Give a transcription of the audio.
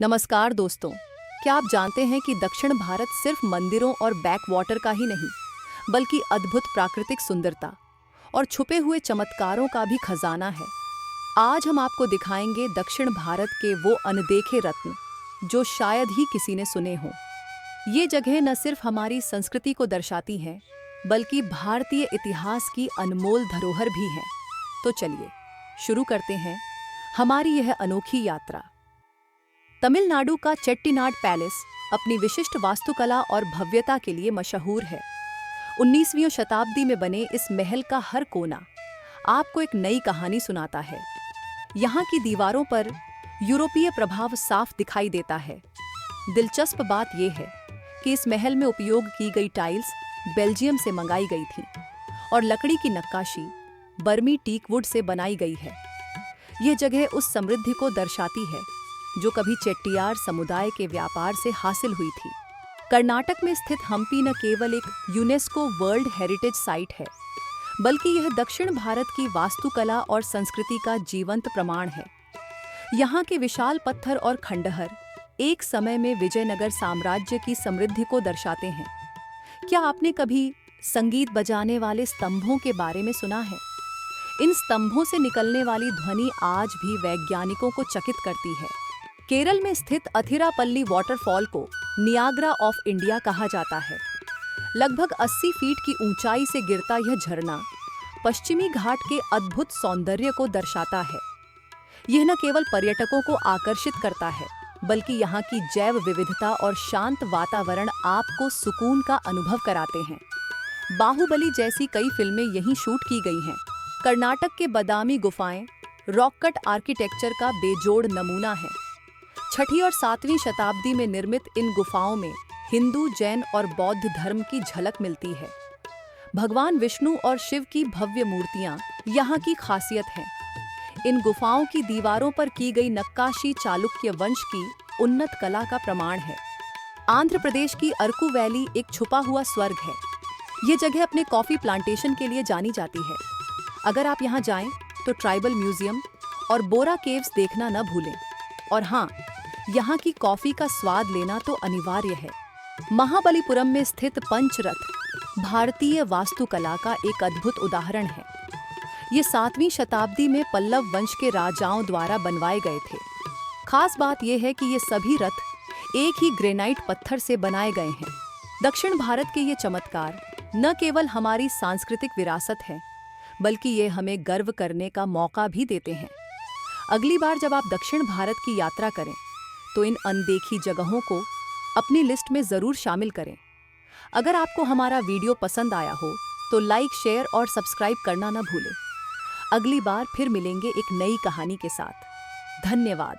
नमस्कार दोस्तों। क्या आप जानते हैं कि दक्षिण भारत सिर्फ मंदिरों और बैक वाटर का ही नहीं, बल्कि अद्भुत प्राकृतिक सुंदरता और छुपे हुए चमत्कारों का भी खजाना है। आज हम आपको दिखाएंगे दक्षिण भारत के वो अनदेखे रत्न जो शायद ही किसी ने सुने हों। ये जगह न सिर्फ हमारी संस्कृति को दर्शाती हैं, बल्कि भारतीय इतिहास की अनमोल धरोहर भी हैं। तो चलिए शुरू करते हैं हमारी यह अनोखी यात्रा। तमिलनाडु का चेट्टीनाड पैलेस अपनी विशिष्ट वास्तुकला और भव्यता के लिए मशहूर है। 19वीं शताब्दी में बने इस महल का हर कोना आपको एक नई कहानी सुनाता है। यहाँ की दीवारों पर यूरोपीय प्रभाव साफ दिखाई देता है। दिलचस्प बात यह है कि इस महल में उपयोग की गई टाइल्स बेल्जियम से मंगाई गई थी और लकड़ी की नक्काशी बर्मी टीकवुड से बनाई गई है। यह जगह उस समृद्धि को दर्शाती है जो कभी चेट्टियार समुदाय के व्यापार से हासिल हुई थी। कर्नाटक में स्थित हम्पी न केवल एक यूनेस्को वर्ल्ड हेरिटेज साइट है, बल्कि यह दक्षिण भारत की वास्तुकला और संस्कृति का जीवंत प्रमाण है। यहाँ के विशाल पत्थर और खंडहर एक समय में विजयनगर साम्राज्य की समृद्धि को दर्शाते हैं। क्या आपने कभी संगीत बजाने वाले स्तंभों के बारे में सुना है? इन स्तंभों से निकलने वाली ध्वनि आज भी वैज्ञानिकों को चकित करती है। केरल में स्थित अथिरापल्ली वाटरफॉल को नियाग्रा ऑफ इंडिया कहा जाता है। लगभग 80 फीट की ऊंचाई से गिरता यह झरना पश्चिमी घाट के अद्भुत सौंदर्य को दर्शाता है। यह न केवल पर्यटकों को आकर्षित करता है, बल्कि यहाँ की जैव विविधता और शांत वातावरण आपको सुकून का अनुभव कराते हैं। बाहुबली जैसी कई फिल्में यहीं शूट की गई हैं। कर्नाटक के बादामी गुफाएं रॉक कट आर्किटेक्चर का बेजोड़ नमूना है। 6वीं और 7वीं शताब्दी में निर्मित इन गुफाओं में हिंदू, जैन और बौद्ध धर्म की झलक मिलती है। भगवान विष्णु और शिव की भव्य मूर्तियां यहाँ की खासियत हैं। इन गुफाओं की दीवारों पर की गई नक्काशी चालुक्य वंश की उन्नत कला का प्रमाण है। आंध्र प्रदेश की अरकू वैली एक छुपा हुआ स्वर्ग है। ये जगह अपने कॉफी प्लांटेशन के लिए जानी जाती है। अगर आप यहाँ जाएं तो ट्राइबल म्यूजियम और बोरा केव्स देखना न भूलें। और हाँ, यहाँ की कॉफी का स्वाद लेना तो अनिवार्य है। महाबलीपुरम में स्थित पंचरथ भारतीय वास्तुकला का एक अद्भुत उदाहरण है। ये 7वीं शताब्दी में पल्लव वंश के राजाओं द्वारा बनवाए गए थे। खास बात यह है कि ये सभी रथ एक ही ग्रेनाइट पत्थर से बनाए गए हैं। दक्षिण भारत के ये चमत्कार न केवल हमारी सांस्कृतिक विरासत है, बल्कि ये हमें गर्व करने का मौका भी देते हैं। अगली बार जब आप दक्षिण भारत की यात्रा करें तो इन अनदेखी जगहों को अपनी लिस्ट में जरूर शामिल करें। अगर आपको हमारा वीडियो पसंद आया हो तो लाइक, शेयर और सब्सक्राइब करना न भूलें। अगली बार फिर मिलेंगे एक नई कहानी के साथ। धन्यवाद।